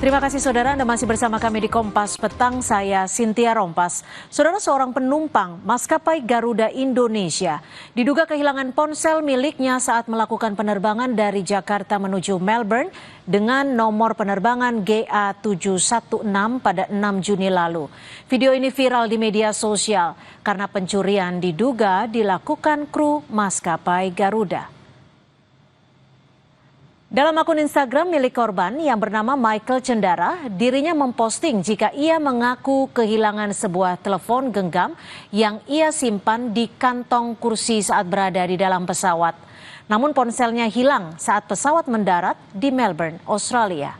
Terima kasih saudara, Anda masih bersama kami di Kompas Petang, saya Cynthia Rompas. Saudara, seorang penumpang maskapai Garuda Indonesia diduga kehilangan ponsel miliknya saat melakukan penerbangan dari Jakarta menuju Melbourne dengan nomor penerbangan GA716 pada 6 Juni lalu. Video ini viral di media sosial karena pencurian diduga dilakukan kru maskapai Garuda. Dalam akun Instagram milik korban yang bernama Michael Cendara, dirinya memposting jika ia mengaku kehilangan sebuah telepon genggam yang ia simpan di kantong kursi saat berada di dalam pesawat. Namun ponselnya hilang saat pesawat mendarat di Melbourne, Australia.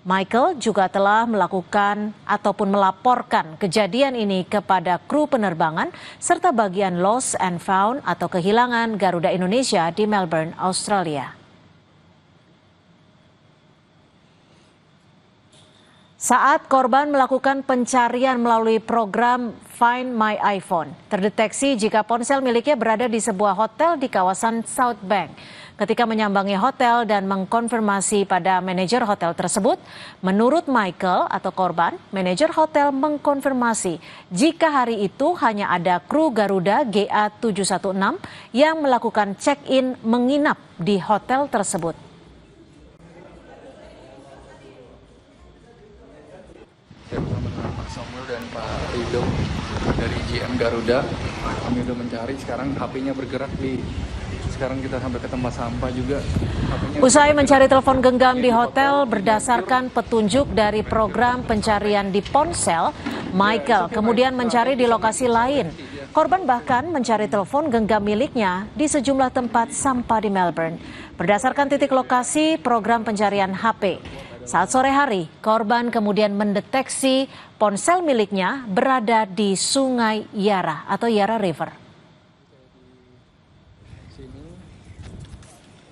Michael juga telah melakukan ataupun melaporkan kejadian ini kepada kru penerbangan serta bagian lost and found atau kehilangan Garuda Indonesia di Melbourne, Australia. Saat korban melakukan pencarian melalui program Find My iPhone, terdeteksi jika ponsel miliknya berada di sebuah hotel di kawasan South Bank. Ketika menyambangi hotel dan mengkonfirmasi pada manajer hotel tersebut, menurut Michael atau korban, manajer hotel mengkonfirmasi jika hari itu hanya ada kru Garuda GA716 yang melakukan check-in menginap di hotel tersebut. Saya bersama dengan Pak Samuel dan Pak Rido dari GM Garuda. Kami udah mencari, sekarang HP-nya bergerak sekarang kita sampai ke tempat sampah juga. Usai mencari telepon genggam di hotel berdasarkan petunjuk dari program pencarian di ponsel, Michael kemudian mencari di lokasi lain. Korban bahkan mencari telepon genggam miliknya di sejumlah tempat sampah di Melbourne. Berdasarkan titik lokasi program pencarian HP. Saat sore hari, korban kemudian mendeteksi ponsel miliknya berada di Sungai Yarra atau Yarra River.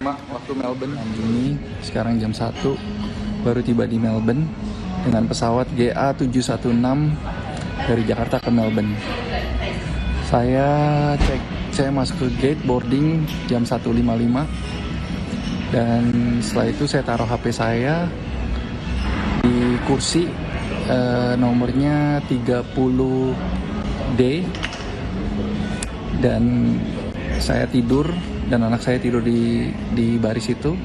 Waktu Melbourne ini sekarang jam 1, baru tiba di Melbourne dengan pesawat GA716 dari Jakarta ke Melbourne. Saya masuk ke gate boarding jam 1.55 dan setelah itu saya taruh HP saya di kursi nomornya 30D dan saya tidur dan anak saya tidur di baris itu.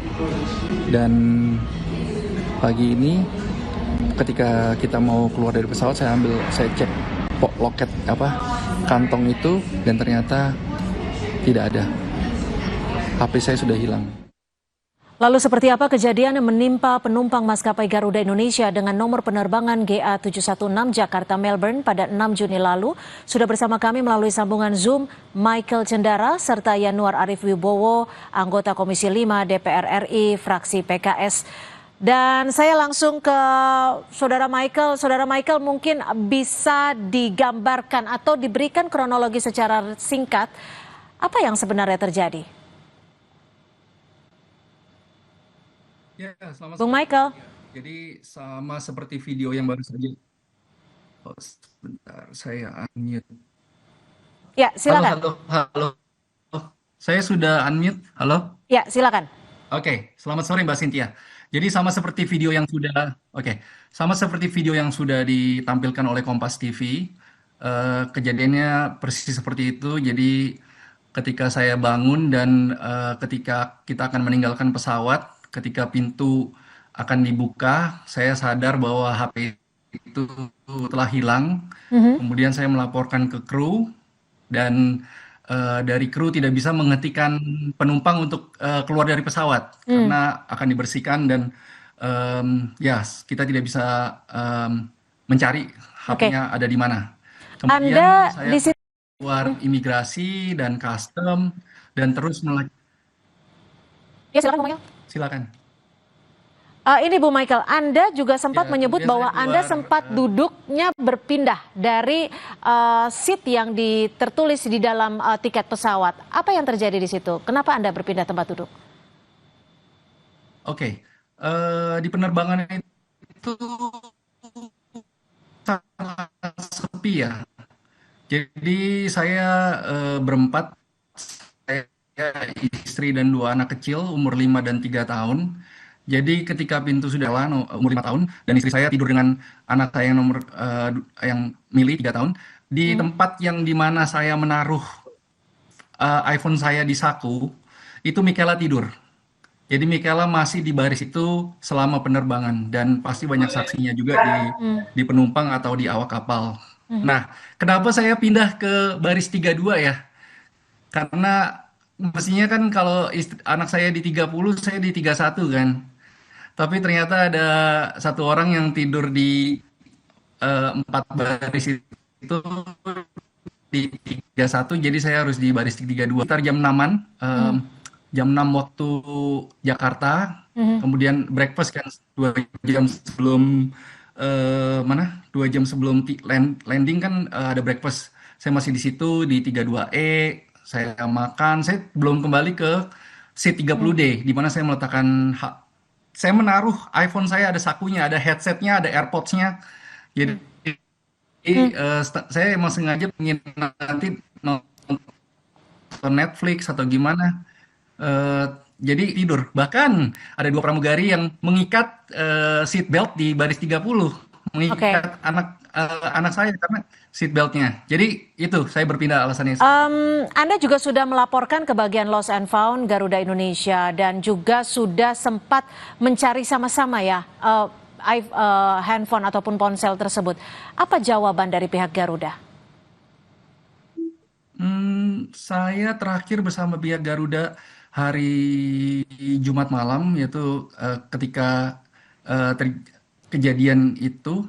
Dan pagi ini ketika kita mau keluar dari pesawat, saya cek loket kantong itu dan ternyata tidak ada. HP saya sudah hilang. Lalu seperti apa kejadian yang menimpa penumpang maskapai Garuda Indonesia dengan nomor penerbangan GA716 Jakarta-Melbourne pada 6 Juni lalu? Sudah bersama kami melalui sambungan Zoom Michael Cendara serta Yanuar Arif Wibowo, anggota Komisi 5 DPR RI, fraksi PKS. Dan saya langsung ke Saudara Michael. Saudara Michael, mungkin bisa digambarkan atau diberikan kronologi secara singkat apa yang sebenarnya terjadi? Ya, selamat Bung Michael. Jadi sama seperti video yang baru saja. Oh, sebentar, saya unmute. Ya, silakan. Halo. Saya sudah unmute. Halo. Ya, silakan. Oke, selamat sore Mbak Cynthia. Jadi sama seperti video yang sudah ditampilkan oleh Kompas TV, kejadiannya persis seperti itu. Jadi ketika saya bangun dan ketika kita akan meninggalkan pesawat, ketika pintu akan dibuka, saya sadar bahwa HP itu telah hilang. Kemudian saya melaporkan ke kru dan dari kru tidak bisa menghentikan penumpang untuk keluar dari pesawat karena akan dibersihkan dan kita tidak bisa mencari HP-nya ada di mana. Kemudian saya keluar imigrasi dan custom dan terus Ya, silakan, Bu Michael. Silakan. Ini Bu Michael, Anda juga sempat menyebut bahwa Anda sempat duduknya berpindah dari seat yang tertulis di dalam tiket pesawat. Apa yang terjadi di situ? Kenapa Anda berpindah tempat duduk? Oke, di penerbangan itu sangat sepi ya. Jadi saya berempat, saya istri dan 2 anak kecil umur 5 dan 3 tahun. Jadi ketika pintu sudah jalan, umur 5 tahun, dan istri saya tidur dengan anak saya yang nomor yang Mili 3 tahun, di Hmm. tempat yang dimana saya menaruh iPhone saya di saku, itu Michaela tidur. Jadi Michaela masih di baris itu selama penerbangan dan pasti banyak saksinya juga Hmm. di penumpang atau di awak kapal. Hmm. Nah, kenapa saya pindah ke baris 32 ya? Karena mestinya kan kalau anak saya di 30, saya di 31 kan. Tapi ternyata ada satu orang yang tidur di 4 baris itu di 31, jadi saya harus di baris 32. Sekitar jam 6-an, Hmm. jam 6 waktu Jakarta, Hmm. kemudian breakfast kan 2 jam sebelum mana? 2 jam sebelum landing kan ada breakfast. Saya masih di situ di 32E, saya makan, saya belum kembali ke seat Hmm. 30D di mana saya meletakkan saya menaruh iPhone saya, ada sakunya, ada headsetnya, ada AirPods-nya. Jadi Hmm. saya emang sengaja ingin nanti nonton Netflix atau gimana. Eh, jadi tidur. Bahkan ada 2 pramugari yang mengikat seat belt di baris 30, Oke. mengikat anak saya karena seat beltnya. Jadi itu saya berpindah alasannya. Anda juga sudah melaporkan ke bagian Lost and Found Garuda Indonesia dan juga sudah sempat mencari sama-sama ya handphone ataupun ponsel tersebut. Apa jawaban dari pihak Garuda? Saya terakhir bersama pihak Garuda hari Jumat malam, yaitu ketika kejadian itu,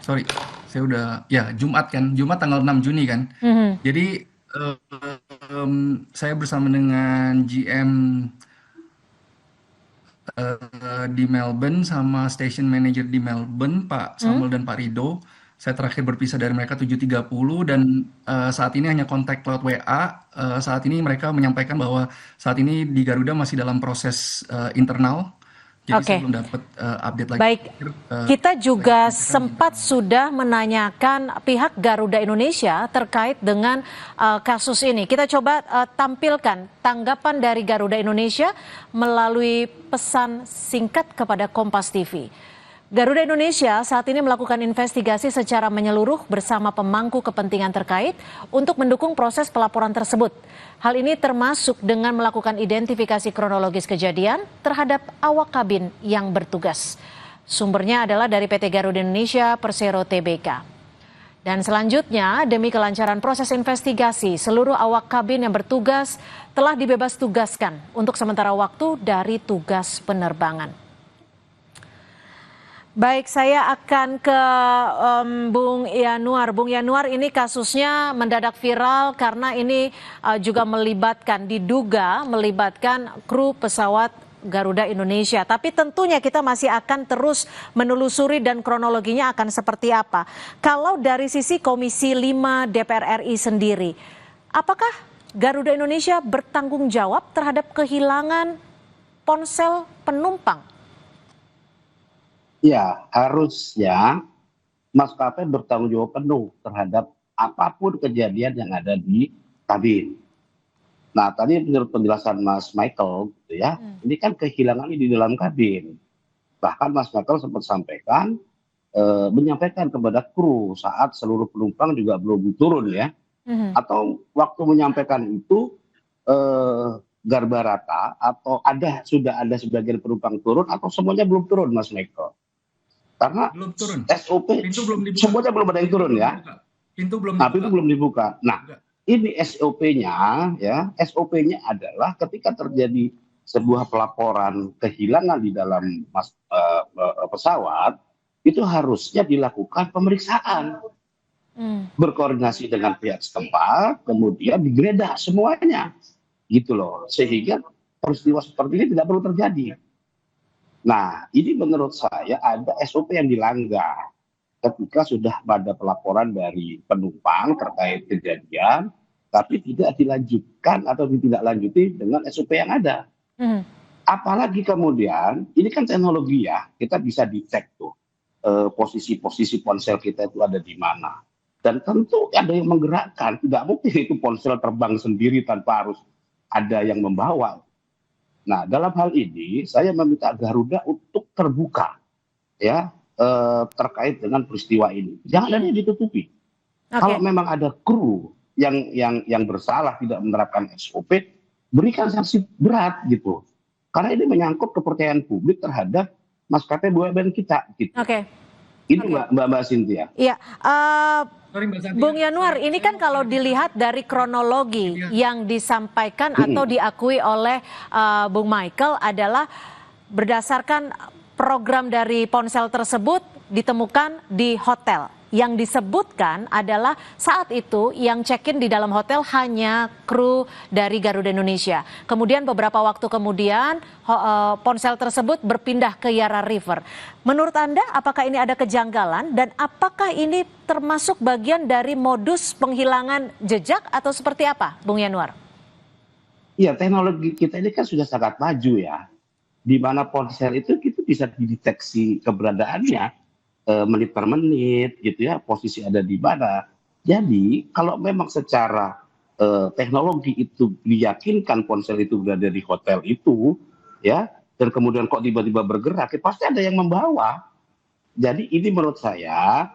sorry, saya udah, ya Jumat kan, Jumat tanggal 6 Juni kan. Mhm. Jadi saya bersama dengan GM di Melbourne sama station manager di Melbourne, Pak Hmm? Samuel dan Pak Rido. Saya terakhir berpisah dari mereka 7.30 dan saat ini hanya kontak lewat WA. Saat ini mereka menyampaikan bahwa saat ini di Garuda masih dalam proses internal. Jadi saya Oke. belum dapat update lagi. Baik, kita juga sempat sudah menanyakan pihak Garuda Indonesia terkait dengan kasus ini. Kita coba tampilkan tanggapan dari Garuda Indonesia melalui pesan singkat kepada Kompas TV. Garuda Indonesia saat ini melakukan investigasi secara menyeluruh bersama pemangku kepentingan terkait untuk mendukung proses pelaporan tersebut. Hal ini termasuk dengan melakukan identifikasi kronologis kejadian terhadap awak kabin yang bertugas. Sumbernya adalah dari PT Garuda Indonesia Persero Tbk. Dan selanjutnya, demi kelancaran proses investigasi, seluruh awak kabin yang bertugas telah dibebas tugaskan untuk sementara waktu dari tugas penerbangan. Baik, saya akan ke Bung Yanuar. Bung Yanuar, ini kasusnya mendadak viral karena ini juga diduga melibatkan kru pesawat Garuda Indonesia. Tapi tentunya kita masih akan terus menelusuri dan kronologinya akan seperti apa. Kalau dari sisi Komisi 5 DPR RI sendiri, apakah Garuda Indonesia bertanggung jawab terhadap kehilangan ponsel penumpang? Ya, harusnya maskapai bertanggung jawab penuh terhadap apapun kejadian yang ada di kabin. Nah, tadi menurut penjelasan Mas Michael, gitu ya, ini kan kehilangannya di dalam kabin. Bahkan Mas Michael sempat sampaikan, menyampaikan kepada kru saat seluruh penumpang juga belum turun ya, atau waktu menyampaikan itu garbarata atau sudah ada sebagian penumpang turun atau semuanya belum turun, Mas Michael. Karena Belum turun. SOP Pintu belum dibuka. semuanya belum ada yang turun ya. Pintu belum Nah, dibuka. pintu belum dibuka. Nah, ini SOP-nya ya, SOP-nya adalah ketika terjadi sebuah pelaporan kehilangan di dalam pesawat, itu harusnya dilakukan pemeriksaan. Berkoordinasi dengan pihak setempat, kemudian digeledah semuanya. Gitu loh. Sehingga peristiwa seperti ini tidak perlu terjadi. Nah, ini menurut saya ada SOP yang dilanggar ketika sudah ada pelaporan dari penumpang terkait kejadian, tapi tidak dilanjutkan atau ditindaklanjuti dengan SOP yang ada. Apalagi kemudian, ini kan teknologi ya, kita bisa dicek tuh posisi-posisi ponsel kita itu ada di mana. Dan tentu ada yang menggerakkan, tidak mungkin itu ponsel terbang sendiri tanpa harus ada yang membawa. Nah, dalam hal ini saya meminta Garuda terbuka ya terkait dengan peristiwa ini. Jangan ada yang ditutupi. Kalau memang ada kru yang bersalah tidak menerapkan SOP, berikan sanksi berat gitu. Karena ini menyangkut kepercayaan publik terhadap maskapai BUMN kita. Gitu. Ini Mbak Cynthia. Iya, Sorry, Mbak Santi. Bung Yanuar, ini kan kalau dilihat dari kronologi yang disampaikan atau diakui oleh Bung Michael adalah berdasarkan program dari ponsel tersebut ditemukan di hotel. Yang disebutkan adalah saat itu yang check-in di dalam hotel hanya kru dari Garuda Indonesia. Kemudian beberapa waktu kemudian ponsel tersebut berpindah ke Yara River. Menurut Anda apakah ini ada kejanggalan dan apakah ini termasuk bagian dari modus penghilangan jejak atau seperti apa, Bung Yanuar? Iya, teknologi kita ini kan sudah sangat maju ya. Di mana ponsel itu kita bisa dideteksi keberadaannya menit per menit gitu ya, posisi ada di mana. Jadi kalau memang secara teknologi itu diyakinkan ponsel itu berada di hotel itu ya, dan kemudian kok tiba-tiba bergerak, ya pasti ada yang membawa. Jadi ini menurut saya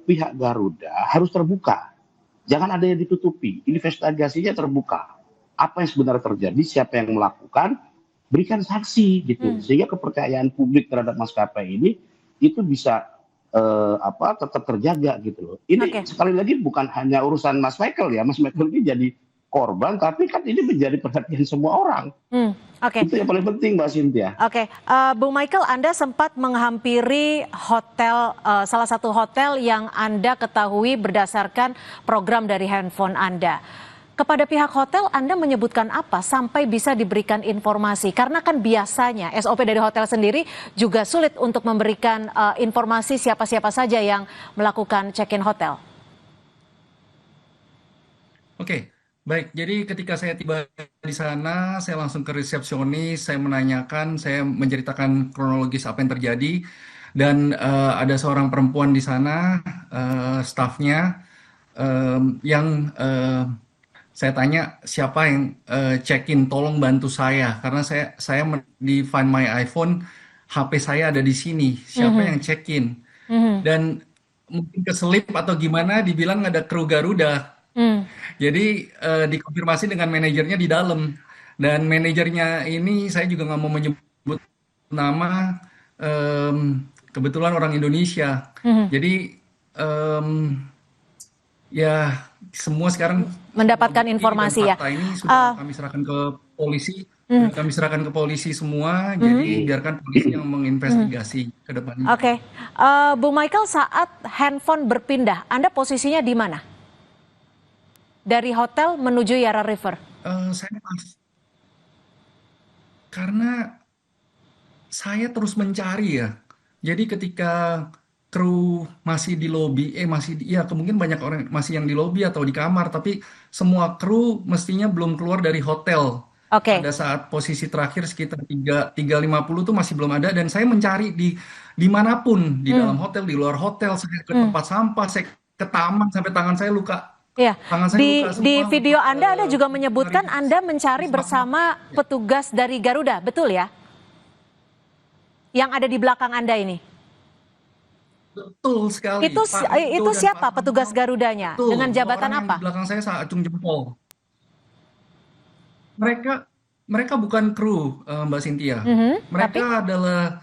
pihak Garuda harus terbuka, jangan ada yang ditutupi, investigasinya terbuka. Apa yang sebenarnya terjadi, siapa yang melakukan, berikan sanksi gitu, sehingga kepercayaan publik terhadap maskapai ini itu bisa tetap terjaga gitu loh. Ini sekali lagi bukan hanya urusan Mas Michael ya, Mas Michael ini jadi korban, tapi kan ini menjadi perhatian semua orang. Itu yang paling penting, Mbak Cynthia. Bung Michael, Anda sempat menghampiri hotel, salah satu hotel yang Anda ketahui berdasarkan program dari handphone Anda. Kepada pihak hotel Anda menyebutkan apa sampai bisa diberikan informasi? Karena kan biasanya SOP dari hotel sendiri juga sulit untuk memberikan informasi siapa-siapa saja yang melakukan check-in hotel. Oke, baik. Jadi ketika saya tiba di sana, saya langsung ke resepsionis, saya menanyakan, saya menceritakan kronologis apa yang terjadi. Dan ada seorang perempuan di sana, stafnya, yang saya tanya siapa yang check-in, tolong bantu saya karena saya di Find My iPhone, HP saya ada di sini, siapa yang check-in. Dan mungkin keselip atau gimana dibilang ada kru Garuda. Jadi dikonfirmasi dengan manajernya di dalam, dan manajernya ini saya juga nggak mau menyebut nama, kebetulan orang Indonesia. Jadi ya semua sekarang mendapatkan informasi ya. Ini sudah kami serahkan ke polisi, kami serahkan ke polisi semua. Jadi biarkan polisi yang menginvestigasi ke depannya. Bung Michael, saat handphone berpindah, Anda posisinya di mana? Dari hotel menuju Yara River? Saya pas, karena saya terus mencari ya. Jadi ketika kru masih di lobi, kemungkinan banyak orang masih yang di lobi atau di kamar, tapi semua kru mestinya belum keluar dari hotel. Pada saat posisi terakhir sekitar 3.50 tuh masih belum ada, dan saya mencari di manapun, di dalam hotel, di luar hotel, saya ke tempat sampah, saya ke taman sampai tangan saya luka. Tangan saya luka semua. Di video Anda juga menyebutkan Anda mencari bersama petugas dari Garuda, betul ya? Yang ada di belakang Anda ini. Betul sekali. Itu siapa petugas Garudanya? Betul. Dengan jabatan apa? Di belakang saya acung jempol. Mereka bukan kru, Mbak Cynthia. Mereka adalah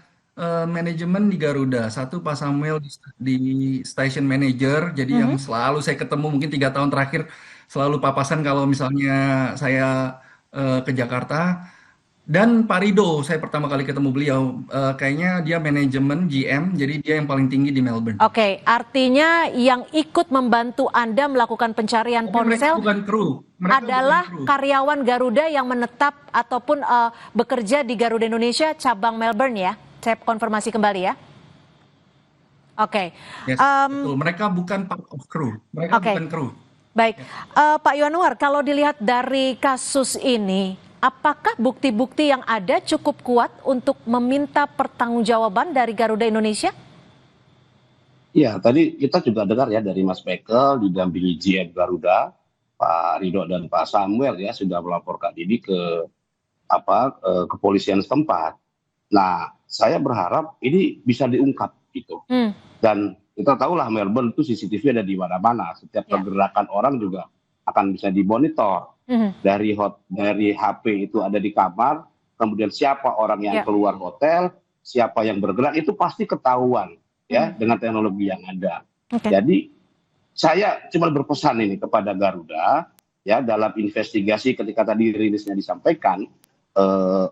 manajemen di Garuda. Satu Pak Samuel di station manager. Jadi yang selalu saya ketemu mungkin 3 tahun terakhir selalu papasan kalau misalnya saya ke Jakarta. Dan Pak Rido, saya pertama kali ketemu beliau, kayaknya dia manajemen GM, jadi dia yang paling tinggi di Melbourne. Artinya yang ikut membantu Anda melakukan pencarian ponsel adalah karyawan Garuda yang menetap ataupun bekerja di Garuda Indonesia cabang Melbourne ya? Saya konfirmasi kembali ya. Yes, betul. Mereka bukan part of crew, mereka bukan kru. Baik, Pak Yanuar, kalau dilihat dari kasus ini, apakah bukti-bukti yang ada cukup kuat untuk meminta pertanggungjawaban dari Garuda Indonesia? Ya, tadi kita juga dengar ya dari Mas Michael didampingi GM Garuda, Pak Rido dan Pak Samuel ya sudah melaporkan ini ke kepolisian setempat. Nah, saya berharap ini bisa diungkap gitu. Dan kita tahulah Melbourne itu CCTV ada di mana-mana. Setiap pergerakan orang juga akan bisa dimonitor. Dari HP itu ada di kamar, kemudian siapa orang yang keluar hotel, siapa yang bergerak itu pasti ketahuan ya dengan teknologi yang ada. Jadi saya cuma berpesan ini kepada Garuda ya dalam investigasi ketika tadi rilisnya disampaikan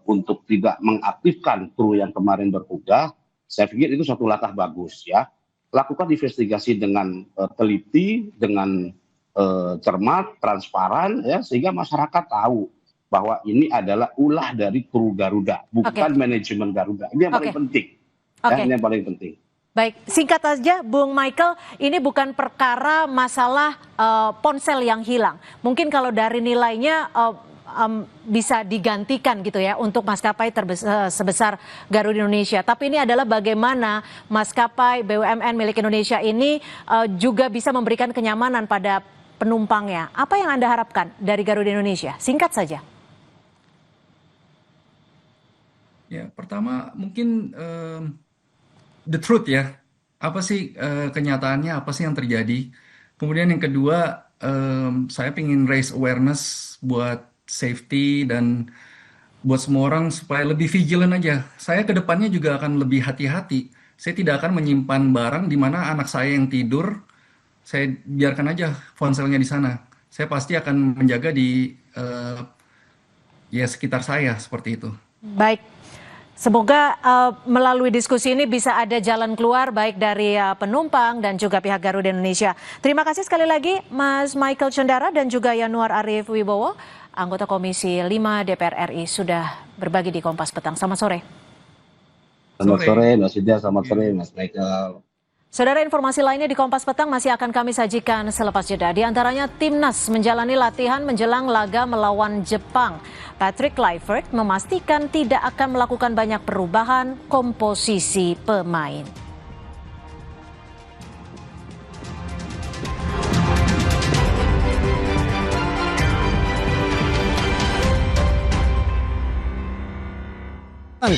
untuk tidak mengaktifkan kru yang kemarin bertugas, saya pikir itu suatu langkah bagus ya. Lakukan investigasi dengan teliti, dengan cermat, transparan ya sehingga masyarakat tahu bahwa ini adalah ulah dari kru Garuda, bukan manajemen Garuda. Ini yang paling penting. Ya, ini yang paling penting. Baik, singkat saja Bung Michael, ini bukan perkara masalah ponsel yang hilang. Mungkin kalau dari nilainya bisa digantikan gitu ya untuk maskapai sebesar Garuda Indonesia. Tapi ini adalah bagaimana maskapai BUMN milik Indonesia ini juga bisa memberikan kenyamanan pada penumpangnya. Apa yang Anda harapkan dari Garuda Indonesia? Singkat saja. Ya, pertama mungkin the truth ya. Apa sih kenyataannya, apa sih yang terjadi? Kemudian yang kedua, saya ingin raise awareness buat safety dan buat semua orang supaya lebih vigilant aja. Saya ke depannya juga akan lebih hati-hati. Saya tidak akan menyimpan barang di mana anak saya yang tidur, saya biarkan aja ponselnya di sana. Saya pasti akan menjaga di sekitar saya seperti itu. Baik. Semoga melalui diskusi ini bisa ada jalan keluar baik dari penumpang dan juga pihak Garuda Indonesia. Terima kasih sekali lagi Mas Michael Cendara dan juga Yanuar Arif Wibowo, anggota Komisi 5 DPR RI sudah berbagi di Kompas Petang. Selamat sore. Selamat sore Mas Widya, selamat sore Mas Michael. Saudara, informasi lainnya di Kompas Petang masih akan kami sajikan selepas jeda. Di antaranya Timnas menjalani latihan menjelang laga melawan Jepang. Patrick Kluivert memastikan tidak akan melakukan banyak perubahan komposisi pemain. Kan